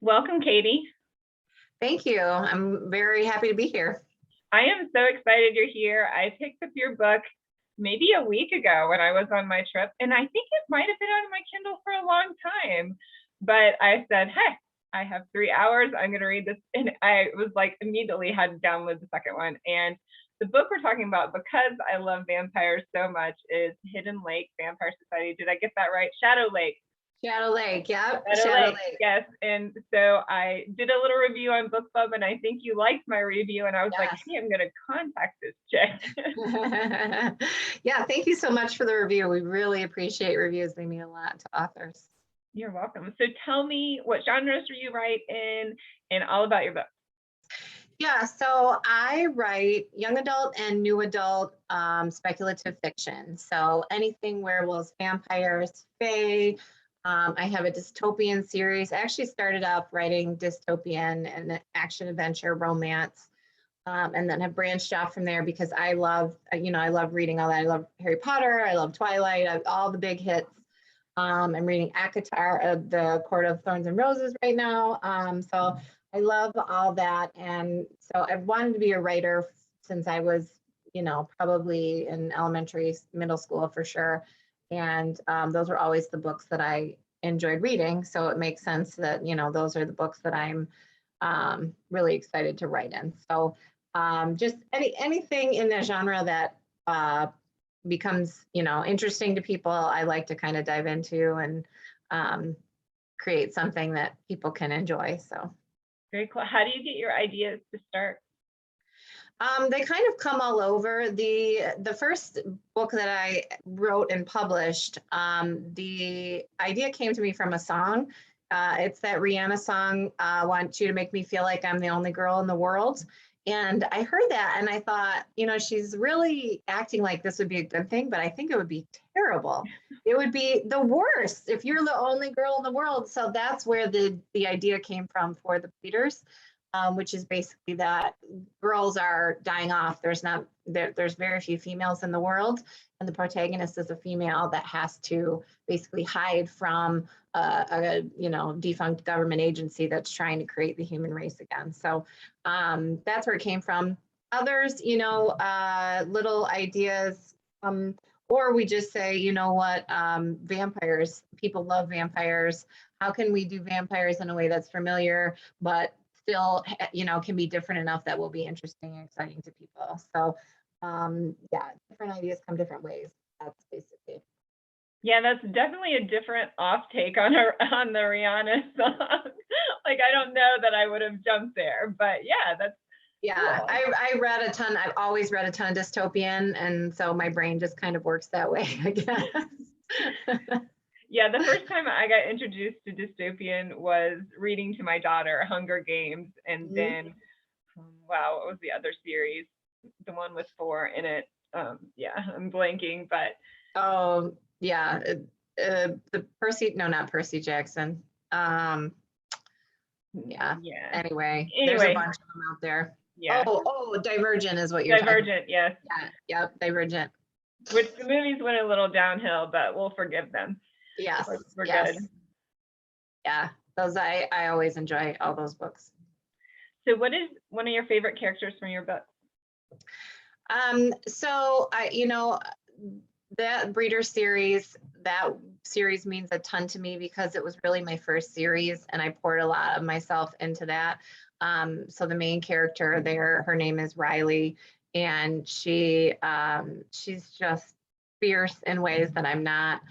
Welcome, Katie. Thank you. I'm very happy to be here. I am so excited you're here. I picked up your book maybe a week ago when I was on my trip, and I think it might have been on my Kindle for a long time. But I said, hey, I have 3 hours. I'm going to read this. And I was like, immediately had to download the second one. And the book we're talking about, because I love vampires so much, is Hidden Lake Vampire Society. Did I get that right? Shadow Lake. Shadow Lake, yep. Shadow Lake, yes. And so I did a little review on BookBub, and I think you liked my review. And I was like, hey, I'm going to contact this chick. Yeah, thank you so much for the review. We really appreciate reviews. They mean a lot to authors. You're welcome. So tell me, what genres do you write in, and all about your book. Yeah, so I write young adult and new adult speculative fiction. So anything werewolves, vampires, fae. I have a dystopian series. I actually started out writing dystopian and action adventure romance, and then have branched off from there because I love, I love reading all that. I love Harry Potter. I love Twilight. All the big hits. I'm reading ACOTAR, the Court of Thorns and Roses right now. So I love all that. And so I've wanted to be a writer since I was, probably in elementary, middle school for sure. And those were always the books that I enjoyed reading. So it makes sense that, those are the books that I'm really excited to write in. So just anything in the genre that becomes, interesting to people, I like to kind of dive into and create something that people can enjoy. So very cool. How do you get your ideas to start? They kind of come all over. The first book that I wrote and published, the idea came to me from a song. It's that Rihanna song, "Want You to Make Me Feel Like I'm the Only Girl in the World." And I heard that and I thought, she's really acting like this would be a good thing, but I think it would be terrible. It would be the worst if you're the only girl in the world. So that's where the idea came from for the Peters, which is basically that girls are dying off. There's very few females in the world, and the protagonist is a female that has to basically hide from a defunct government agency that's trying to create the human race again. So that's where it came from. Others, little ideas, or we just say, vampires. People love vampires. How can we do vampires in a way that's familiar, but still, can be different enough that will be interesting and exciting to people. So yeah, different ideas come different ways. That's basically. Yeah, that's definitely a different off take on the Rihanna song. Like, I don't know that I would have jumped there, but yeah, that's yeah, cool. I read a ton. I've always read a ton of dystopian, and so my brain just kind of works that way, I guess. Yeah, the first time I got introduced to dystopian was reading to my daughter Hunger Games, and then wow, what was the other series? The one with 4 in it. Yeah, I'm blanking, but oh yeah, the Percy, no, not Percy Jackson. Yeah. Anyway, there's a bunch of them out there. Yeah. Oh, Divergent is what you're Divergent, yes. Yeah, yep, Divergent. Which the movies went a little downhill, but we'll forgive them. Yes, we're yes. good. Yeah, those I always enjoy all those books. So what is one of your favorite characters from your book? So that Breeder series, that series means a ton to me because it was really my first series and I poured a lot of myself into that. So the main character there, her name is Riley, and she's just fierce in ways that I'm not.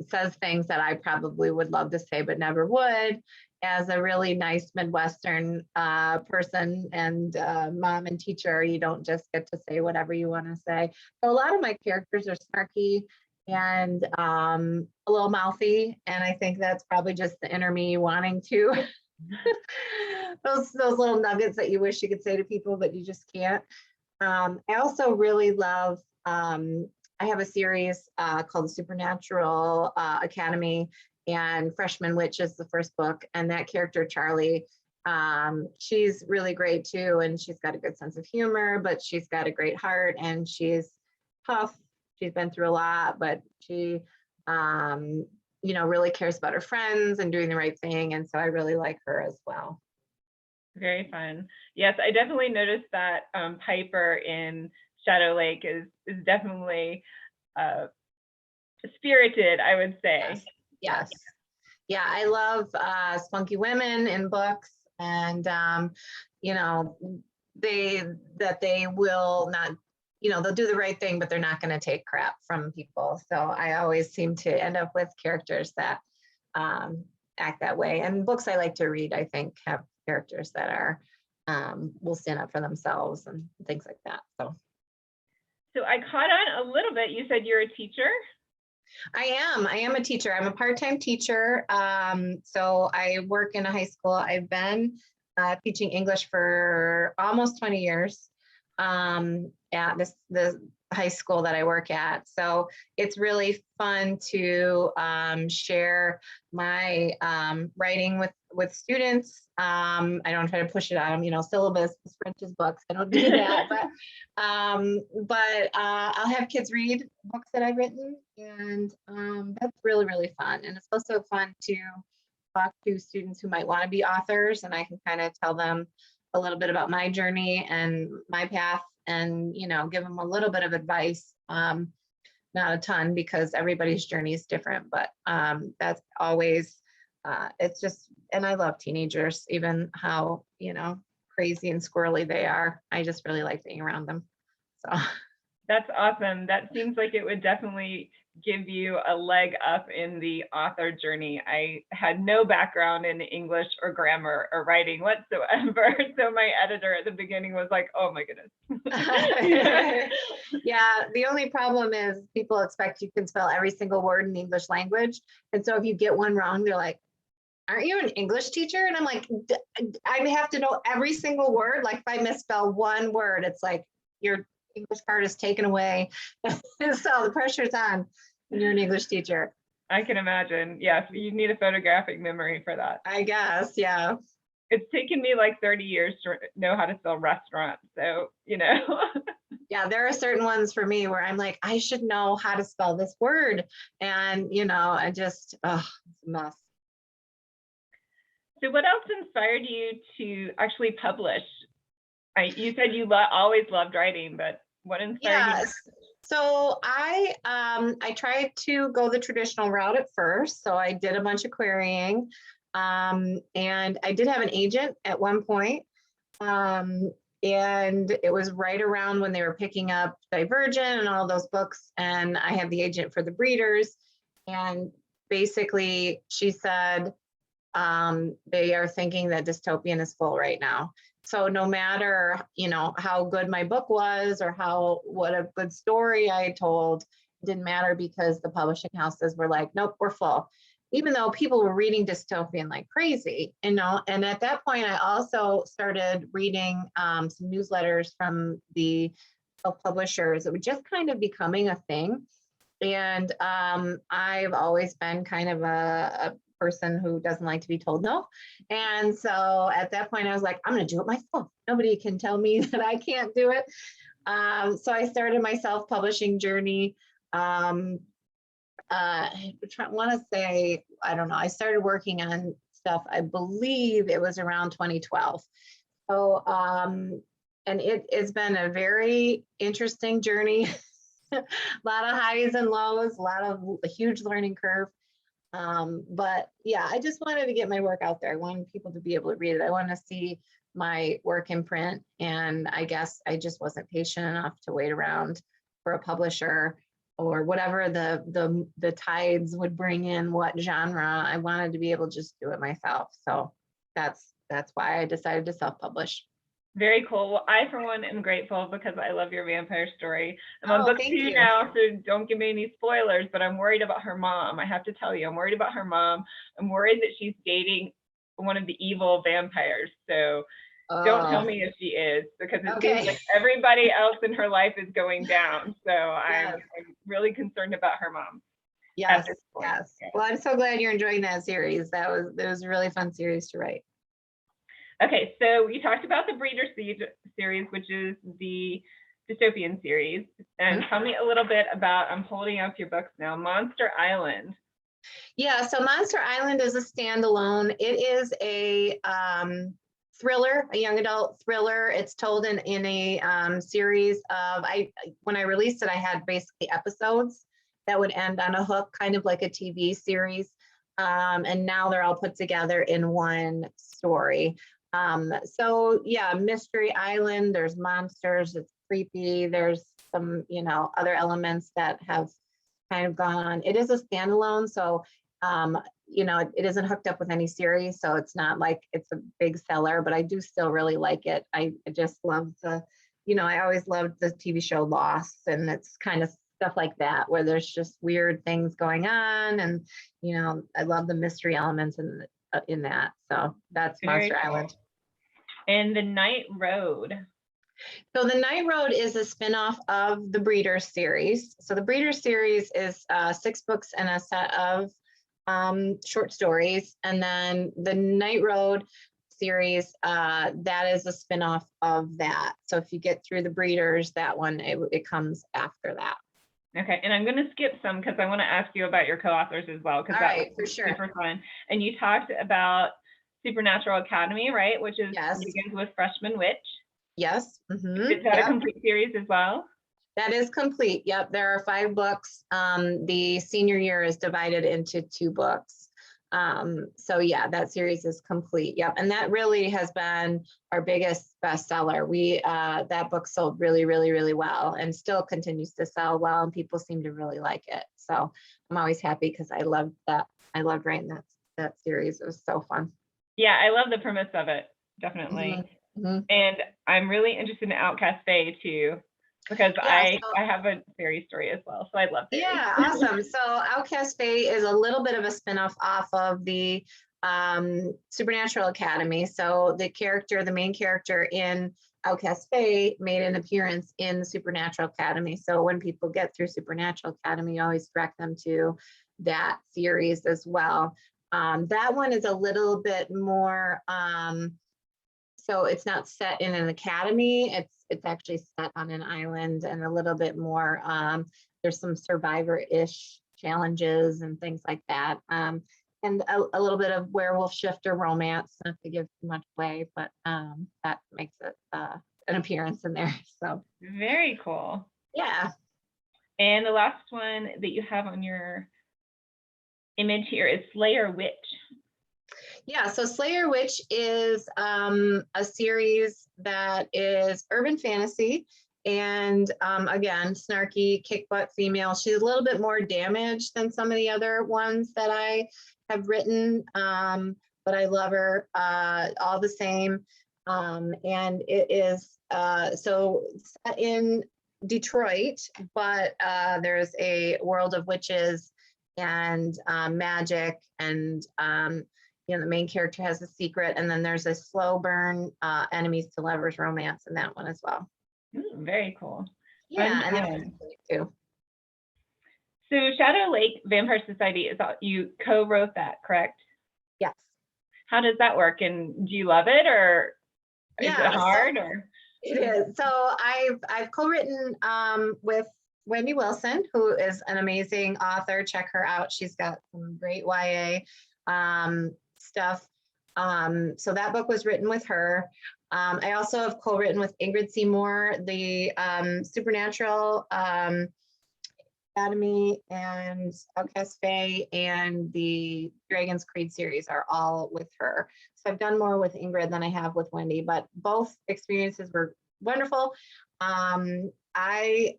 Says things that I probably would love to say but never would. As a really nice Midwestern person and mom and teacher, you don't just get to say whatever you want to say. So a lot of my characters are snarky and a little mouthy, and I think that's probably just the inner me wanting to those little nuggets that you wish you could say to people, but you just can't. I also really love. I have a series called the Supernatural Academy, and Freshman Witch is the first book, and that character Charlie, she's really great too, and she's got a good sense of humor, but she's got a great heart, and she's tough. She's been through a lot, but she really cares about her friends and doing the right thing. And so I really like her as well. Very fun. Yes, I definitely noticed that Piper in Shadow Lake is definitely spirited, I would say. Yes. Yeah, I love spunky women in books, and they will not, they'll do the right thing, but they're not going to take crap from people. So I always seem to end up with characters that act that way. And books I like to read, I think, have characters that are will stand up for themselves and things like that. So I caught on a little bit. You said you're a teacher. I am a teacher. I'm a part-time teacher. So I work in a high school. I've been teaching English for almost 20 years at the high school that I work at. So it's really fun to share my writing with students. I don't try to push it on them, syllabus, French's books. I don't do that, but I'll have kids read books that I've written, and that's really, really fun. And it's also fun to talk to students who might want to be authors, and I can kind of tell them a little bit about my journey and my path, and give them a little bit of advice. Not a ton, because everybody's journey is different, but that's always it's just, and I love teenagers, even how crazy and squirrely they are. I just really like being around them. So that's awesome. That seems like it would definitely give you a leg up in the author journey. I had no background in English or grammar or writing whatsoever. So my editor at the beginning was like, oh my goodness. Yeah, the only problem is people expect you can spell every single word in the English language. And so if you get one wrong, they're like, aren't you an English teacher? And I'm like, I have to know every single word. Like if I misspell one word, it's like your English card is taken away. So the pressure's on when you're an English teacher. I can imagine. Yes, you need a photographic memory for that. I guess, yeah. It's taken me like 30 years to know how to spell restaurant. So, Yeah, there are certain ones for me where I'm like, I should know how to spell this word. And, I just, it's a mess. So what else inspired you to actually publish? You said you always loved writing, but what inspired you? So I tried to go the traditional route at first. So I did a bunch of querying, and I did have an agent at one point. And it was right around when they were picking up Divergent and all those books. And I had the agent for the Breeders. And basically she said, they are thinking that dystopian is full right now. So no matter, how good my book was or what a good story I told, it didn't matter, because the publishing houses were like, nope, we're full. Even though people were reading dystopian like crazy, and at that point, I also started reading some newsletters from the self-publishers. It was just kind of becoming a thing. And I've always been kind of a person who doesn't like to be told no. And so at that point, I was like, I'm going to do it myself. Nobody can tell me that I can't do it. So I started my self-publishing journey. I want to say, I don't know, I started working on stuff, I believe it was around 2012. So, and it's been a very interesting journey. A lot of highs and lows, a huge learning curve. But yeah, I just wanted to get my work out there. I wanted people to be able to read it. I want to see my work in print. And I guess I just wasn't patient enough to wait around for a publisher or whatever the tides would bring in, what genre. I wanted to be able to just do it myself. So that's why I decided to self-publish. Very cool. Well, I, for one, am grateful because I love your vampire story. I'm on book 2 now, so don't give me any spoilers, but I'm worried about her mom. I have to tell you, I'm worried about her mom. I'm worried that she's dating one of the evil vampires. So don't tell me if she is, because it seems like everybody else in her life is going down. So I'm really concerned about her mom. Yes. Well, I'm so glad you're enjoying that series. That was a really fun series to write. Okay, so we talked about the Breeder series, which is the dystopian series. And tell me a little bit about, I'm holding up your books now, Monster Island. Yeah, so Monster Island is a standalone. It is a thriller, a young adult thriller. It's told in a series of, when I released it, I had basically episodes that would end on a hook, kind of like a TV series. And now they're all put together in one story. So yeah, Mystery Island, there's monsters, it's creepy. There's some, other elements that have kind of gone on. It is a standalone, so it isn't hooked up with any series, so it's not like it's a big seller, but I do still really like it. I just love I always loved the TV show Lost, and it's kind of stuff like that where there's just weird things going on, and I love the mystery elements in that. So that's Very Monster cool. Island. And The Night Road. So The Night Road is a spinoff of the Breeders series. So the Breeders series is 6 books and a set of short stories. And then the Night Road series, that is a spinoff of that. So if you get through the Breeders, that one, it comes after that. Okay, and I'm going to skip some because I want to ask you about your co-authors as well, because that right, was for sure. super fun. And you talked about Supernatural Academy, right? Which is Yes. begins with Freshman Witch. Yes. Mm-hmm. Is that a complete series as well? That is complete. Yep. There are 5 books. The senior year is divided into 2 books. So yeah, that series is complete. Yep. And that really has been our biggest bestseller. That book sold really, really, really well and still continues to sell well, and people seem to really like it. So I'm always happy because I loved that. I loved writing that series. It was so fun. Yeah, I love the premise of it. Definitely. Mm-hmm. And I'm really interested in Outcast Fae too, because I have a fairy story as well. So I love fairies. Yeah, awesome. So Outcast Fae is a little bit of a spinoff off of the Supernatural Academy. So the main character in Outcast Fae made an appearance in the Supernatural Academy. So when people get through Supernatural Academy, you always direct them to that series as well. That one is a little bit more, so it's not set in an academy. It's actually set on an island, and a little bit more, there's some survivor-ish challenges and things like that. And a little bit of werewolf shifter romance, not to give too much away, but that makes it an appearance in there. So very cool. Yeah. And the last one that you have on your image here is Slayer Witch. Yeah, so Slayer Witch is a series that is urban fantasy, and again, snarky, kick butt female. She's a little bit more damaged than some of the other ones that I have written, but I love her all the same. And it is so set in Detroit, but there's a world of witches and magic, and the main character has a secret, and then there's a slow burn enemies to lovers romance in that one as well. Ooh, very cool. Yeah, and then too. So Shadow Lake Vampire Society is you co-wrote that, correct? Yes. How does that work? And do you love it, or is it hard? It is. So I've co-written with Wendy Wilson, who is an amazing author. Check her out. She's got some great YA stuff. So that book was written with her. I also have co-written with Ingrid Seymour, the Supernatural Academy and Outcast Fae and the Dragon's Creed series are all with her. So I've done more with Ingrid than I have with Wendy, but both experiences were wonderful. I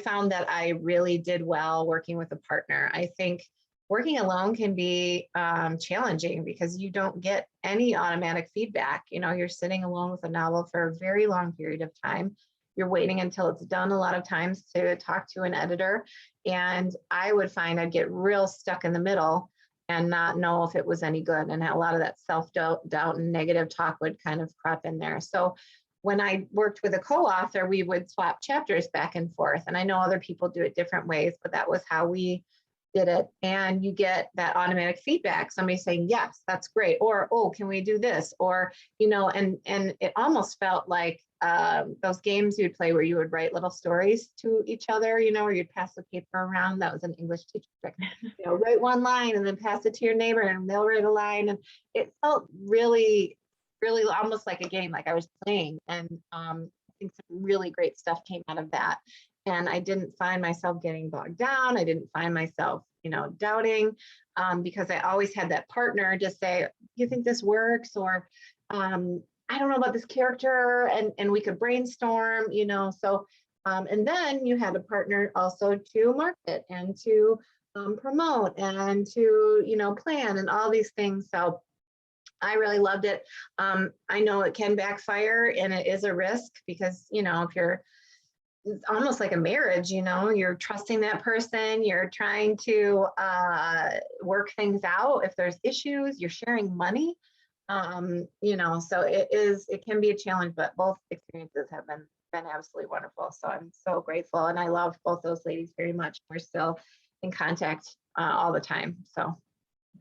found that I really did well working with a partner. I think working alone can be challenging because you don't get any automatic feedback. You're sitting alone with a novel for a very long period of time. You're waiting until it's done a lot of times to talk to an editor. And I would find I'd get real stuck in the middle and not know if it was any good. And a lot of that self-doubt and negative talk would kind of crop in there. So when I worked with a co-author, we would swap chapters back and forth. And I know other people do it different ways, but that was how we did it, and you get that automatic feedback, somebody saying, yes, that's great, or, oh, can we do this, or, and it almost felt like those games you'd play where you would write little stories to each other, or you'd pass the paper around. That was an English teacher trick. Write one line and then pass it to your neighbor and they'll write a line, and it felt really, really almost like a game, like I was playing. And I think some really great stuff came out of that. And I didn't find myself getting bogged down. I didn't find myself, doubting, because I always had that partner to say, you think this works? Or I don't know about this character, and we could brainstorm, so, and then you had a partner also to market and to promote and to, plan and all these things. So I really loved it. I know it can backfire, and it is a risk because, if you're, it's almost like a marriage, you're trusting that person, you're trying to work things out. If there's issues, you're sharing money, so it can be a challenge, but both experiences have been absolutely wonderful. So I'm so grateful, and I love both those ladies very much. We're still in contact all the time. So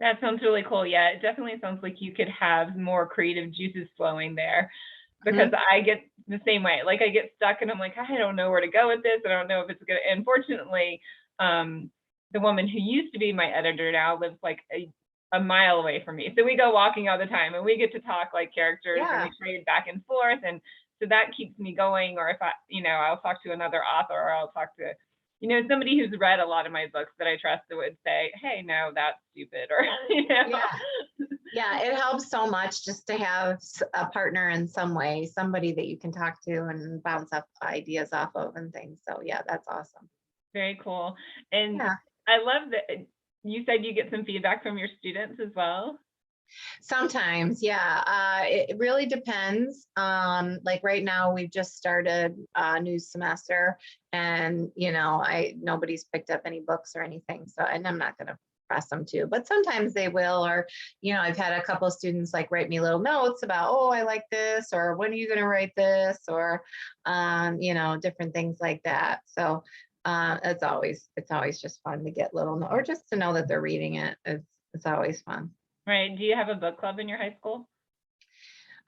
that sounds really cool. Yeah, it definitely sounds like you could have more creative juices flowing there, because I get the same way. Like I get stuck and I'm like, I don't know where to go with this. I don't know if it's good. And fortunately, the woman who used to be my editor now lives like a mile away from me. So we go walking all the time and we get to talk like characters, and we trade back and forth. And so that keeps me going. Or if I'll talk to another author, or I'll talk to, somebody who's read a lot of my books that I trust, that would say, hey, no, that's stupid. Or, Yeah, it helps so much just to have a partner in some way, somebody that you can talk to and bounce up ideas off of and things. So yeah, that's awesome. Very cool. And I love that you said you get some feedback from your students as well. Sometimes, yeah. It really depends. Like right now, we've just started a new semester, and nobody's picked up any books or anything. So, and I'm not going to press them to, but sometimes they will. Or, I've had a couple of students like write me little notes about, oh, I like this, or when are you going to write this, or, different things like that. So it's always just fun to get little, or just to know that they're reading it. It's always fun. Right. Do you have a book club in your high school?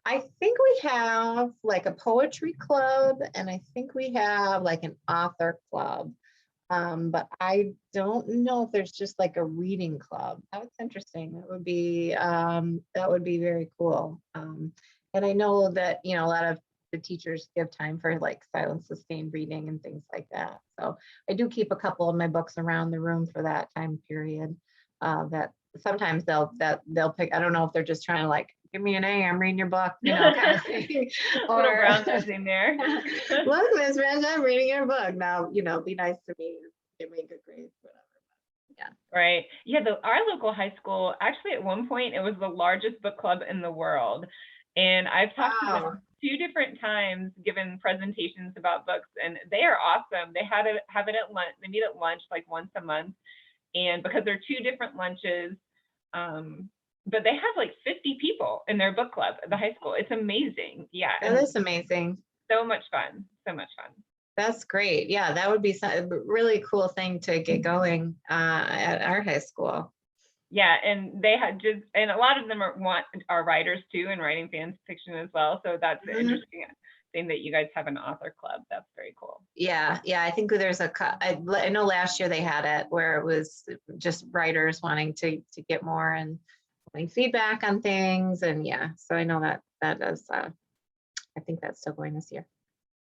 I think we have like a poetry club, and I think we have like an author club. But I don't know if there's just like a reading club. That's interesting. That would be very cool. And I know that, a lot of the teachers give time for like silent sustained reading and things like that. So I do keep a couple of my books around the room for that time period. That sometimes they'll pick. I don't know if they're just trying to like, give me an A, I'm reading your book, kind of thing. Or little brown nose in there. Look, Miss Brenda, I'm reading your book. Now, be nice to me, give me good grades, whatever. Yeah. Right. Yeah. Our local high school, actually at one point, it was the largest book club in the world. And I've talked to them 2 different times, given presentations about books, and they are awesome. They have it at lunch. They meet at lunch like once a month. And because they're 2 different lunches, but they have like 50 people in their book club at the high school. It's amazing. Yeah. That is amazing. So much fun. So much fun. That's great. Yeah, that would be a really cool thing to get going at our high school. Yeah, and they had and a lot of them are writers too, and writing fan fiction as well. So that's interesting thing that you guys have an author club. That's very cool. Yeah, I think there's I know last year they had it where it was just writers wanting to get more and wanting feedback on things, and so I know that does. I think that's still going this year.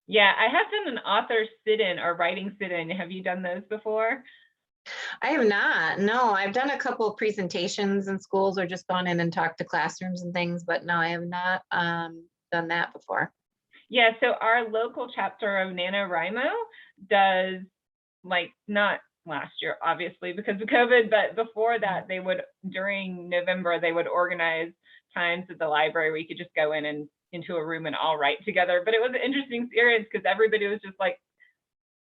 Yeah, I have done an author sit-in or writing sit-in. Have you done those before? I have not. No, I've done a couple of presentations in schools or just gone in and talked to classrooms and things, but no, I have not done that before. Yeah, so our local chapter of NaNoWriMo does, like, not last year, obviously, because of COVID, but before that, they would, during November, they would organize times at the library where you could just go in and into a room and all write together. But it was an interesting experience because everybody was just like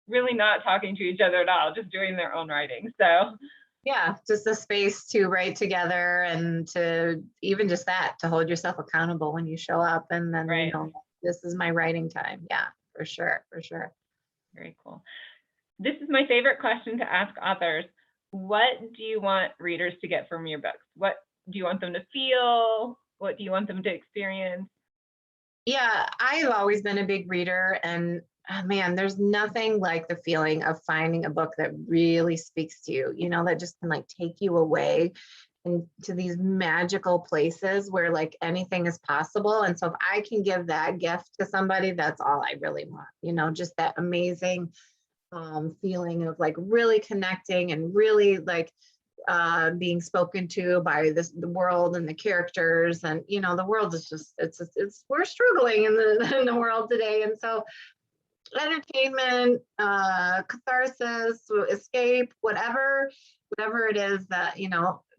really not talking to each other at all, just doing their own writing. So yeah, just a space to write together and to even just that, to hold yourself accountable when you show up, and then this is my writing time. Yeah, for sure. Very cool. This is my favorite question to ask authors. what do you want readers to get from your books? What do you want them to feel? What do you want them to experience? Yeah, I've always been a big reader, and man, there's nothing like the feeling of finding a book that really speaks to you, that just can like take you away into these magical places where like anything is possible. And so if I can give that gift to somebody, that's all I really want, just that amazing feeling of like really connecting and really like being spoken to by the world and the characters. And the world is just it's we're struggling in the in the world today. And so entertainment, catharsis, escape, whatever it is that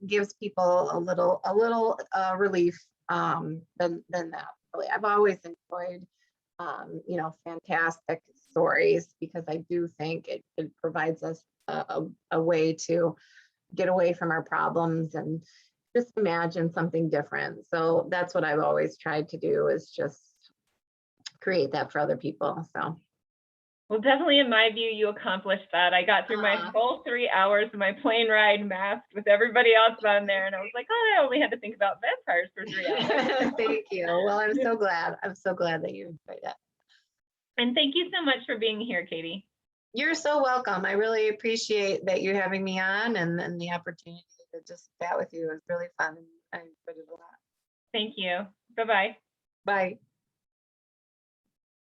gives people a little relief, then that really. I've always enjoyed fantastic stories, because I do think it provides us a way to get away from our problems and just imagine something different. So that's what I've always tried to do, is just create that for other people. So Well, definitely in my view, you accomplished that. I got through my full 3 hours of my plane ride masked with everybody else on there. And I was like, oh, I only had to think about vampires for 3 hours. Thank you. Well, I'm so glad. I'm so glad that you enjoyed it. And thank you so much for being here, Katie. You're so welcome. I really appreciate that you having me on, and the opportunity to just chat with you. It was really fun. I enjoyed it a lot. Thank you. Bye-bye. Bye.